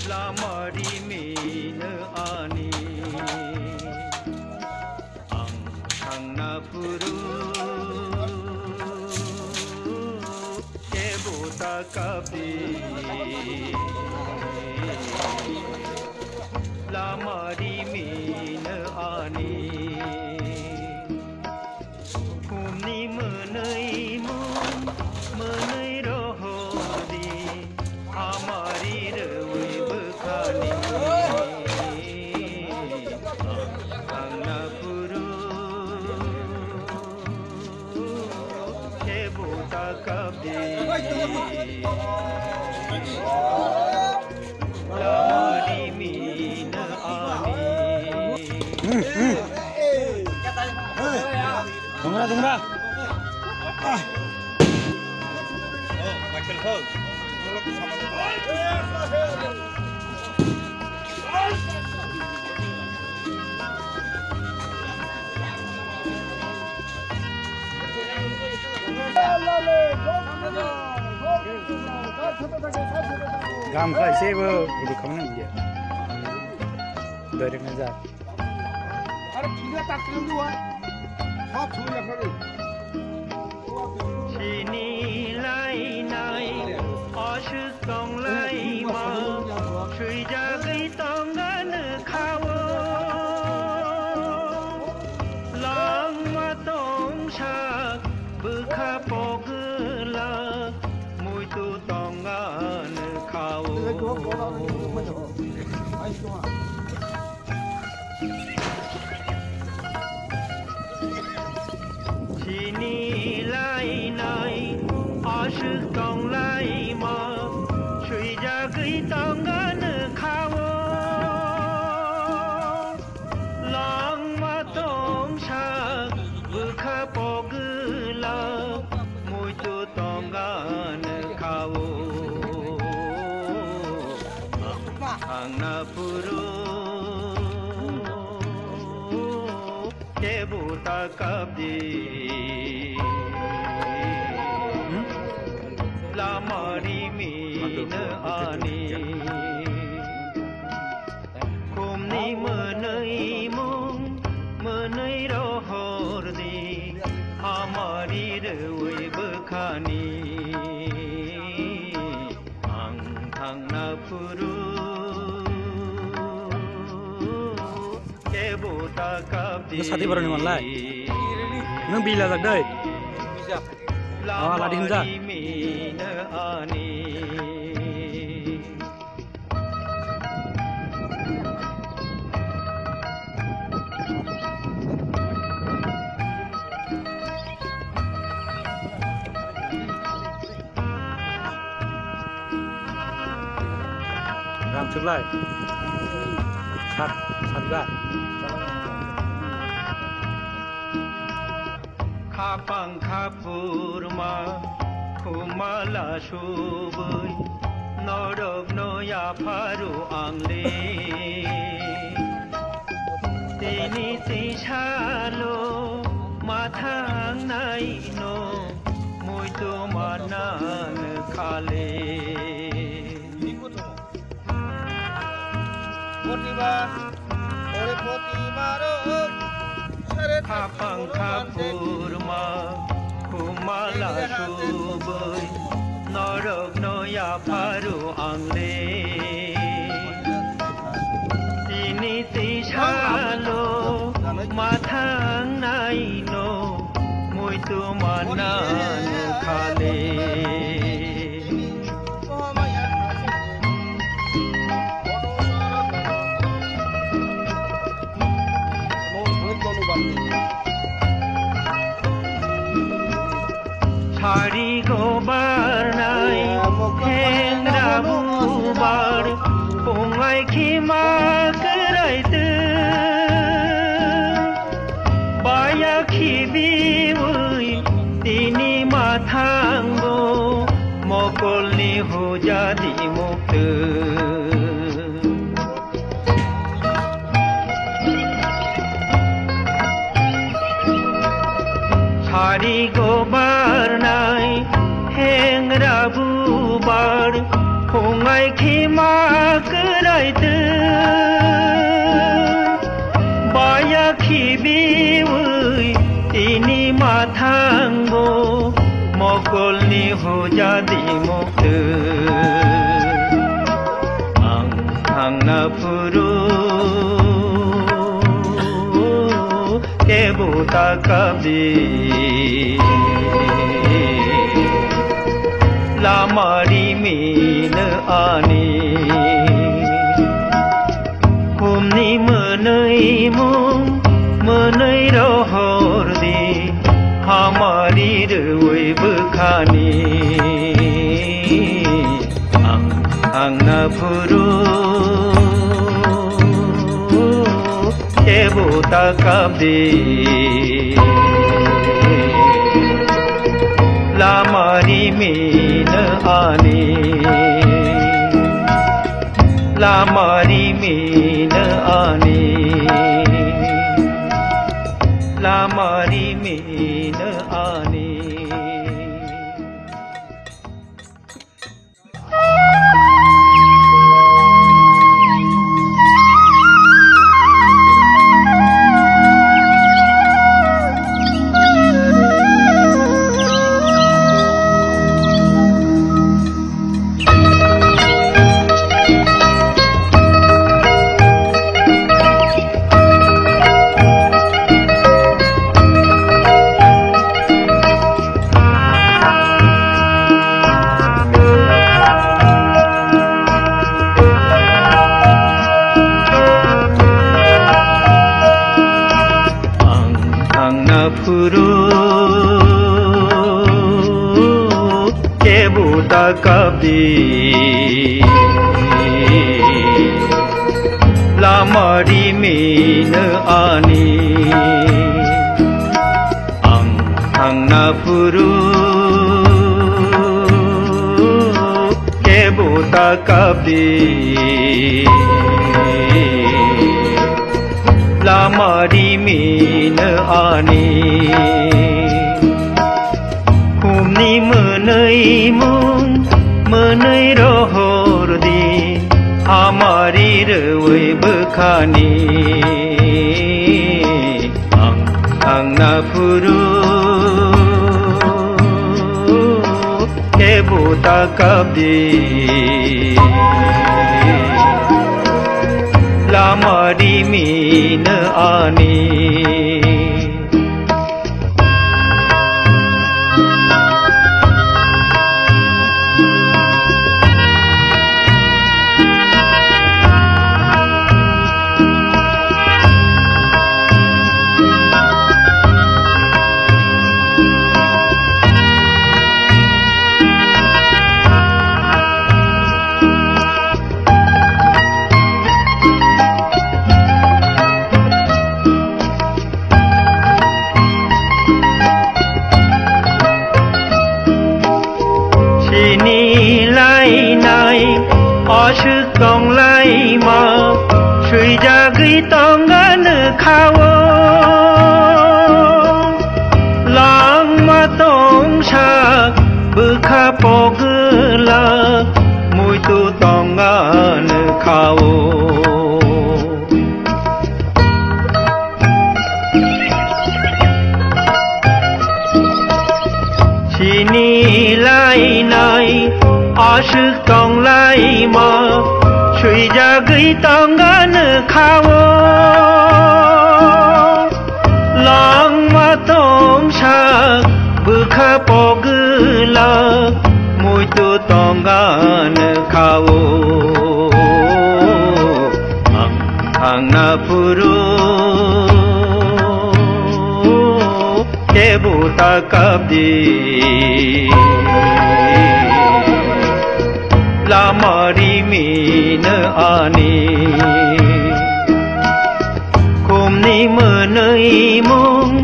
lamari mina ani ang thangna puru kebota kapi lamari mina ani kumni menai mun menai rohodi amari rewi bekani angna puru kebota kapi lamari mina ani tunggu. Michael Hall. Gamka eseबो बिदि खालामनो बियो डाइरेक्ट जा आरो खिगा ताकलम दुआ सब छुया खरे chini lai nai ashu tong lai ma chui ja gai tong gan khawo lang ma tong sha bu kha pog la mui tu tong gan khawo chini lai nai ashu tong lai ma chui ja gai tong gan khawo lang ma tong sha bu kha pog la mui tu tong gan khawo angna puru kebota kapi lamari mina ani kumni menai mung menai rohor di amari rewi bekani ang thangna puru kebota kapi साथी बरनि मनलाय नों बिला जाग दै लादि हिनजा mina ani Ram चुगलाय सात गा khapang khapurma khumala subui norok noya pharu angle tini tishalo mathang nai no mui tu manan khale khapang khapurma khumala subui norok noya pharu angle tini tishalo mathang nai no mui tu manan khale Hari gobar nai hengra bubar pungai khima kerai tu baya khibi ui tini mathanggo mokol ni ho jadi muktu hari gobar nai heng राबु बार फंगाय खिमा करायदो बाया खिबिवै इनि माथांगो मगलनि हजादि मक्दो आं थांना फुरु केबुता काबि लामारि मिनो आनि humni menei mung menei rohor di hamari rewei bekhani ang na puru kebuta kabdi lamari mina ani lamari mina ani lamari mina ani Puru kebuta kabdi lamari mina ani ang na puru kebuta kabdi lamari mina ani humni menei mung menei rohor di hamari rewei bekhani ang na puru kebuta kabdi lamari mina ani Ashuk tong lai ma Shui jagui tong gan khawo Lang ma tong shak Bukha pogla Mui tu tong gan khawo Chini lai nai Ashuk tong lai ma Shui jagui tong gan khawo Lang ma tong shak Bukha pogla Mui tu tong gan khawo Ang na puru Kebuta kabdi lamari mina ani humni menei mung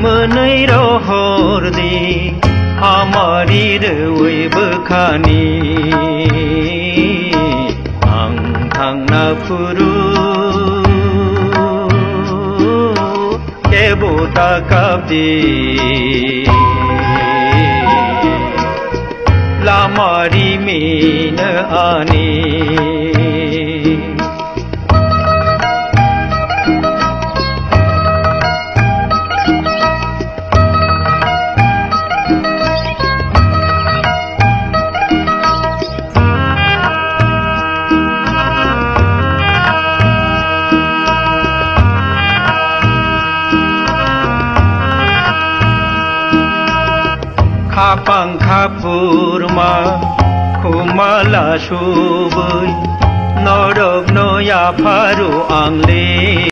menei rohor di hamari rewei bekhani ang thang na puru kebuta kabdi लामारी मेन आने खापांखा पुरमा खुमाला सुबै नरब नया फारु आंले